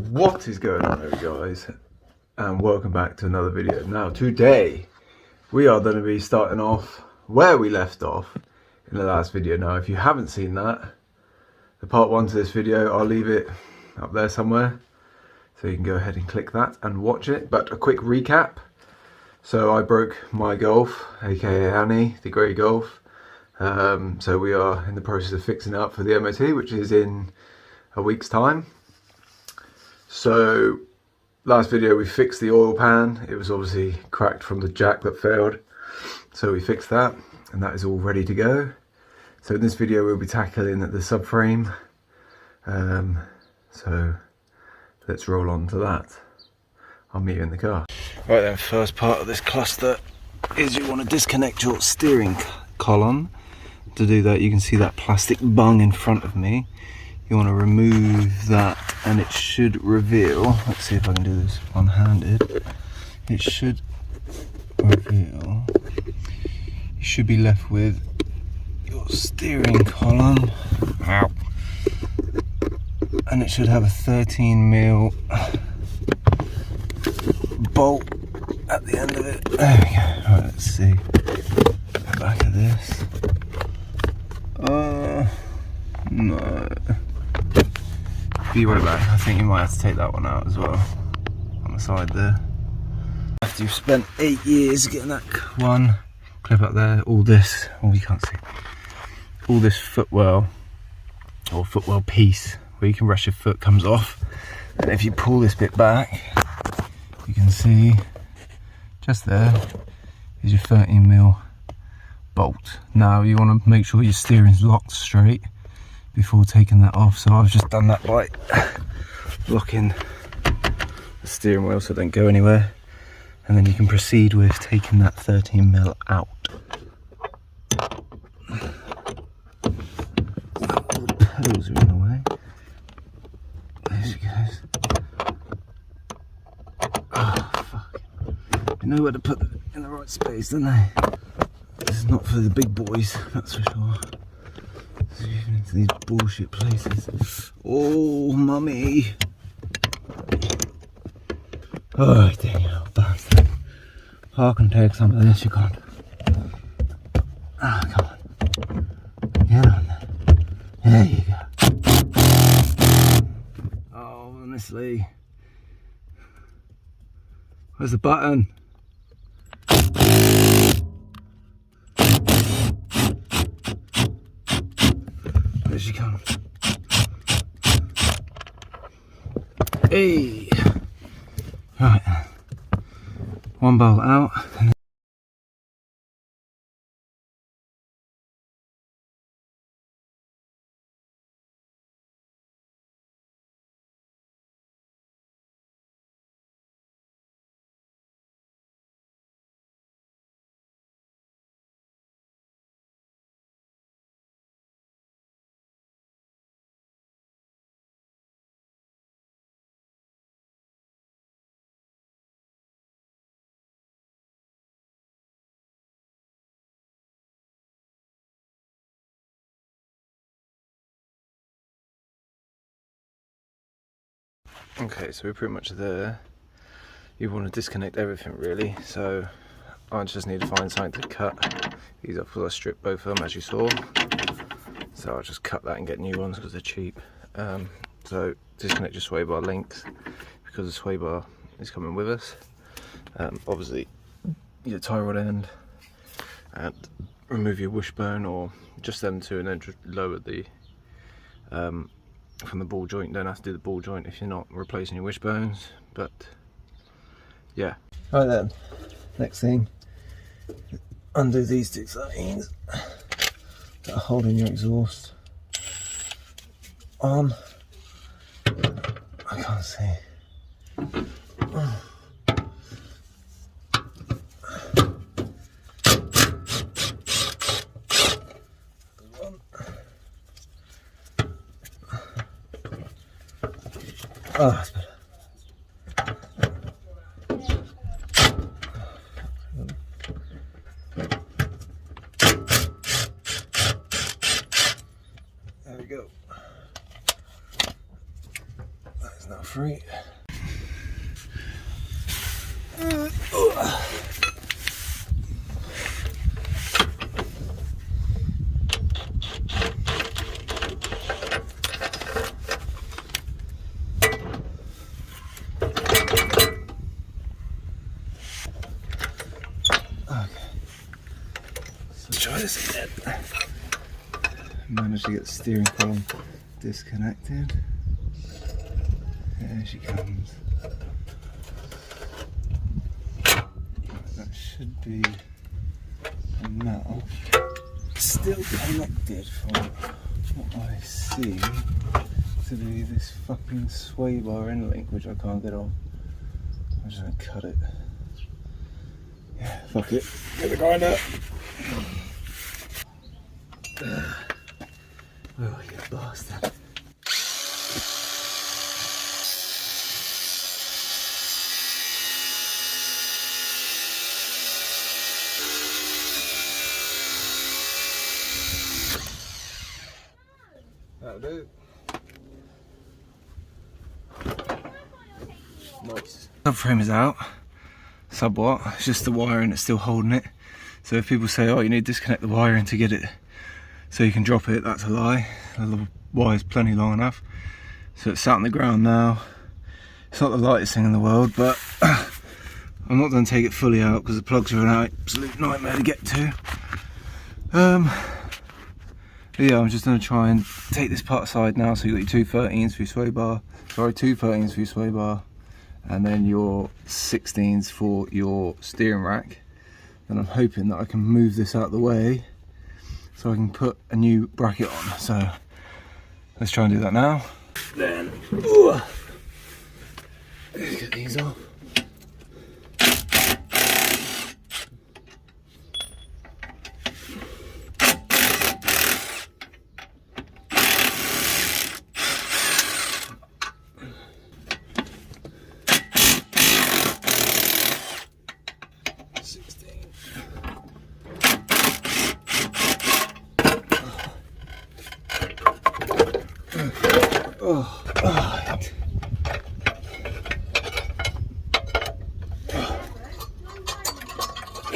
What is going on, guys, and welcome back to another video. Now today we are going to be starting off where we left off in the last video. Now if you haven't seen that, the part 1 to this video, I'll leave it up there somewhere so you can go ahead and click that and watch it. But a quick recap: so I broke my Golf, aka Annie, the grey Golf. So we are in the process of fixing it up for the MOT, which is in a week's time. So last video we fixed the oil pan. It was obviously cracked from the jack that failed, so we fixed that and that is all ready to go. So in this video we'll be tackling the subframe, so let's roll on to that. I'll meet you in the car. Right then, first part of this cluster is you want to disconnect your steering column. To do that, you can see that plastic bung in front of me. You want to remove that and it should reveal, let's see if I can do this one-handed, it should reveal, you should be left with your steering column, ow, and it should have a 13mm bolt at the end of it. There we go. Alright, let's see the back of this. No. Be right back. I think you might have to take that one out as well on the side there. After you've spent 8 years getting that one clip up there, all this, oh you can't see, all this footwell or footwell piece where you can rest your foot comes off, and if you pull this bit back you can see just there is your 13mm bolt. Now you want to make sure your steering's locked straight before taking that off, so I've just done that by locking the steering wheel so it don't go anywhere, and then you can proceed with taking that 13mm out. All the pedals are in the way. There she goes. Oh fuck. You know where to put it in the right space, don't they? This is not for the big boys, that's for sure. So even into these bullshit places. Oh, mummy! Oh, dang it, bastard. I can take some of this, you can't. Ah, oh, come on. Get on there. There you go. Oh, honestly. Where's the button? There she comes. Hey! Right. One bolt out. Okay, so we're pretty much there. You want to disconnect everything really, so I just need to find something to cut these up because I stripped both of them as you saw. So I'll just cut that and get new ones because they're cheap. So disconnect your sway bar links because the sway bar is coming with us. Obviously your tie rod end, and remove your wishbone or just them two, and then just lower the from the ball joint. You don't have to do the ball joint if you're not replacing your wishbones, but yeah. Right then, next thing, undo these two things that are holding your exhaust on. I can't see. Oh, that's better. There we go. That is now free. Try this again. Managed to get the steering column disconnected. There she comes. That should be now still connected from what I see to be this fucking sway bar end link, which I can't get on. I'm just gonna cut it. Yeah, fuck it. Get the grinder. Oh, you bastard. That'll do. Nice. Subframe is out. Sub what? It's just the wiring that's still holding it. So if people say, oh, you need to disconnect the wiring to get it so you can drop it, that's a lie. The wire's plenty long enough. So it's sat on the ground now. It's not the lightest thing in the world, but I'm not going to take it fully out because the plugs are an absolute nightmare to get to. Yeah, I'm just going to try and take this part aside now. So you've got your 2 13s for your sway bar, sorry, 2 13s for your sway bar, and then your 16s for your steering rack. And I'm hoping that I can move this out of the way so I can put a new bracket on. So let's try and do that now. Then, let's get these off.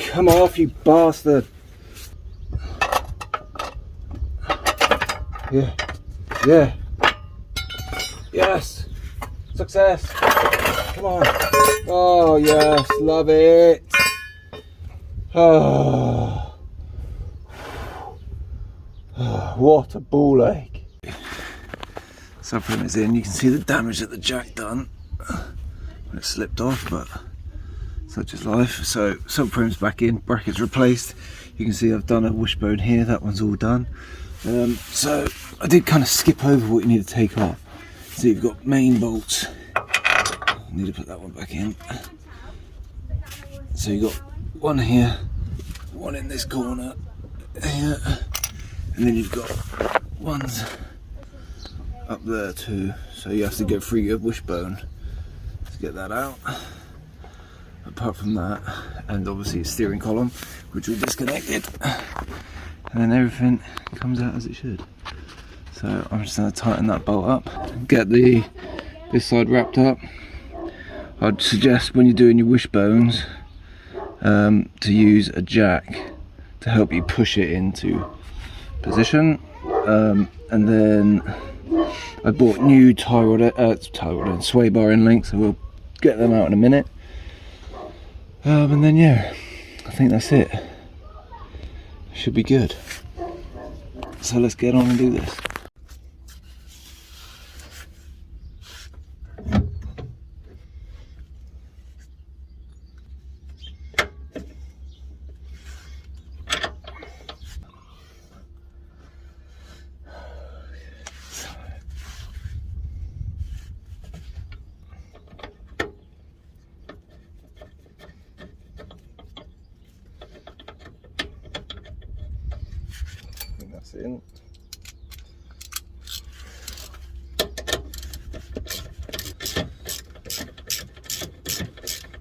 Come off, you bastard! Yeah, yeah, yes, success! Come on! Oh yes, love it! Oh, what a ball ache! Subframe is in. You can see the damage that the jack done when it slipped off, but such is life. So subframe's back in, brackets replaced. You can see I've done a wishbone here, that one's all done. So I did kind of skip over what you need to take off. So you've got main bolts. I need to put that one back in. So you've got one here, one in this corner here, and then you've got ones up there too. So you have to go through your wishbone to get that out. Apart from that, and obviously a steering column, which we disconnected, and then everything comes out as it should. So I'm just going to tighten that bolt up, get this side wrapped up. I'd suggest when you're doing your wishbones to use a jack to help you push it into position, and then I bought new tie rod and sway bar end links, so we'll get them out in a minute. And then yeah, I think that's it. Should be good. So let's get on and do this. That's in.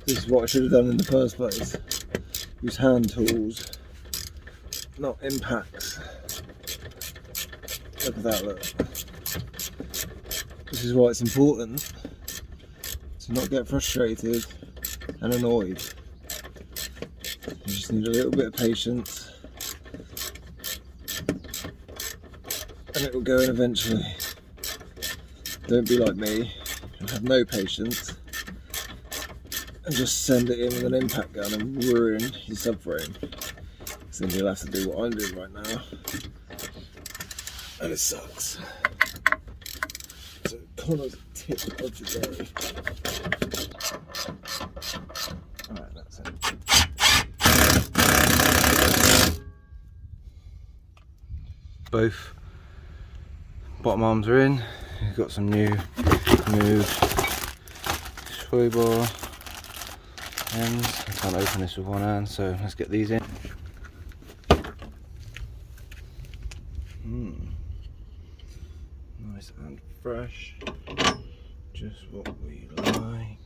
This is what I should have done in the first place. Use hand tools, not impacts. Look at that, look. This is why it's important to not get frustrated and annoyed. You just need a little bit of patience and it will go in eventually. Don't be like me and have no patience and just send it in with an impact gun and ruin your subframe. So then you'll have to do what I'm doing right now, and it sucks. So Connor's tip of the day. Alright, that's it. Both bottom arms are in. We've got some new sway bar ends. I can't open this with one hand, so let's get these in. Nice and fresh, just what we like.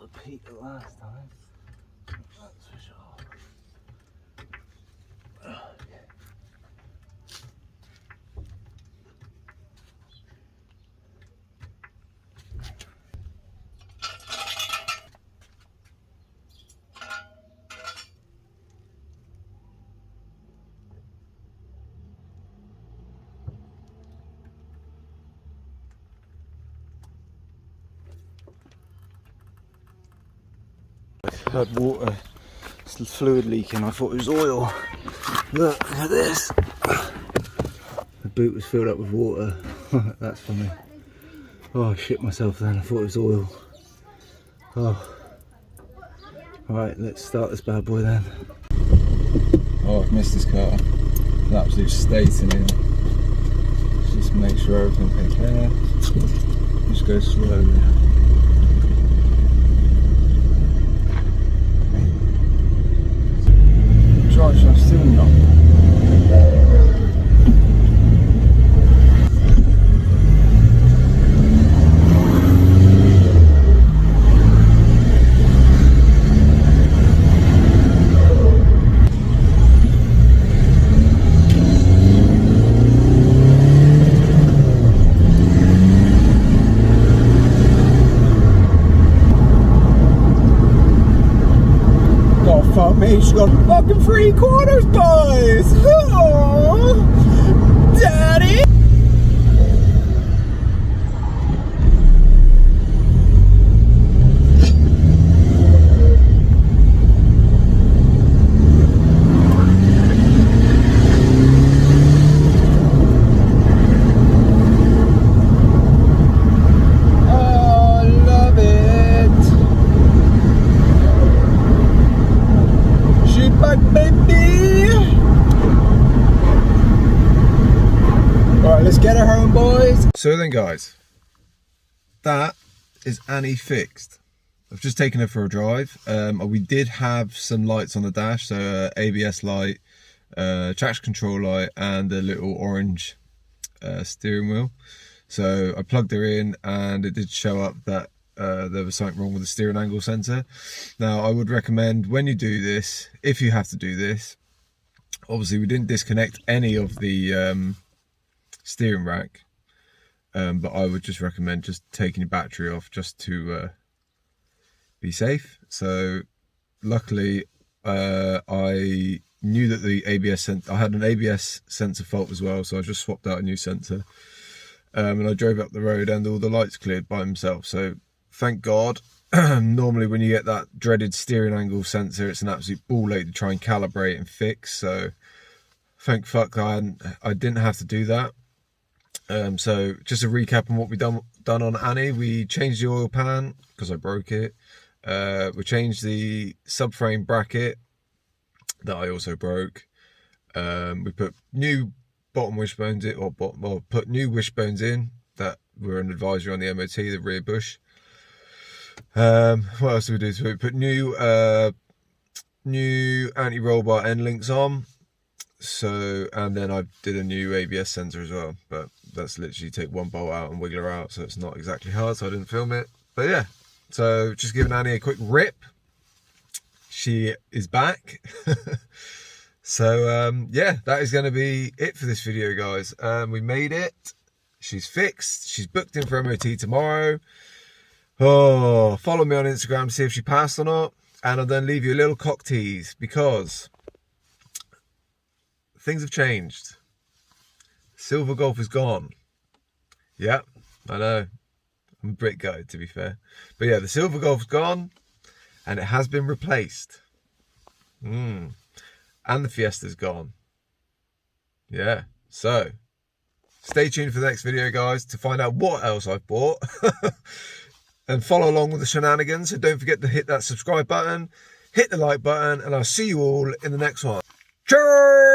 Repeat the last time, that's for sure. I had water, fluid leaking. I thought it was oil. Look at this. The boot was filled up with water. That's funny. Oh, I shit myself then. I thought it was oil. Oh. Alright, let's start this bad boy then. Oh, I've missed this car. An absolute state in it. Just make sure everything's okay. Just go slowly. Gosh, I'm still not. Fuck me, she got fucking 3/4, boys! Oh, Daddy! Let's get her home, boys. So then guys, that is Annie fixed. I've just taken her for a drive. We did have some lights on the dash, so ABS light, traction control light, and a little orange steering wheel. So I plugged her in and it did show up that there was something wrong with the steering angle sensor. Now I would recommend when you do this, if you have to do this, obviously we didn't disconnect any of the steering rack, but I would just recommend just taking your battery off just to be safe. So luckily I knew that the ABS sensor, I had an ABS sensor fault as well, so I just swapped out a new sensor, and I drove up the road and all the lights cleared by themselves. So thank God Normally when you get that dreaded steering angle sensor, it's an absolute ball ache to try and calibrate and fix. So thank fuck I didn't have to do that. So just a recap on what we've done on Annie. We changed the oil pan because I broke it. We changed the subframe bracket that I also broke. We put new bottom wishbones in, or put new wishbones in that were an advisory on the MOT, the rear bush. What else did we do? So we put new anti-roll bar end links on. So, and then I did a new ABS sensor as well, but that's literally take one bolt out and wiggle her out, so it's not exactly hard, so I didn't film it. But yeah, so just giving Annie a quick rip. She is back. So yeah, that is going to be it for this video, guys. We made it. She's fixed. She's booked in for MOT tomorrow. Oh, follow me on Instagram to see if she passed or not, and I'll then leave you a little cock tease because things have changed. Silver Golf is gone. Yeah, I know. I'm a bit gutted, to be fair. But yeah, the Silver Golf's gone and it has been replaced. And the Fiesta's gone. Yeah, so stay tuned for the next video, guys, to find out what else I've bought. And follow along with the shenanigans. So don't forget to hit that subscribe button, hit the like button, and I'll see you all in the next one. Cheers!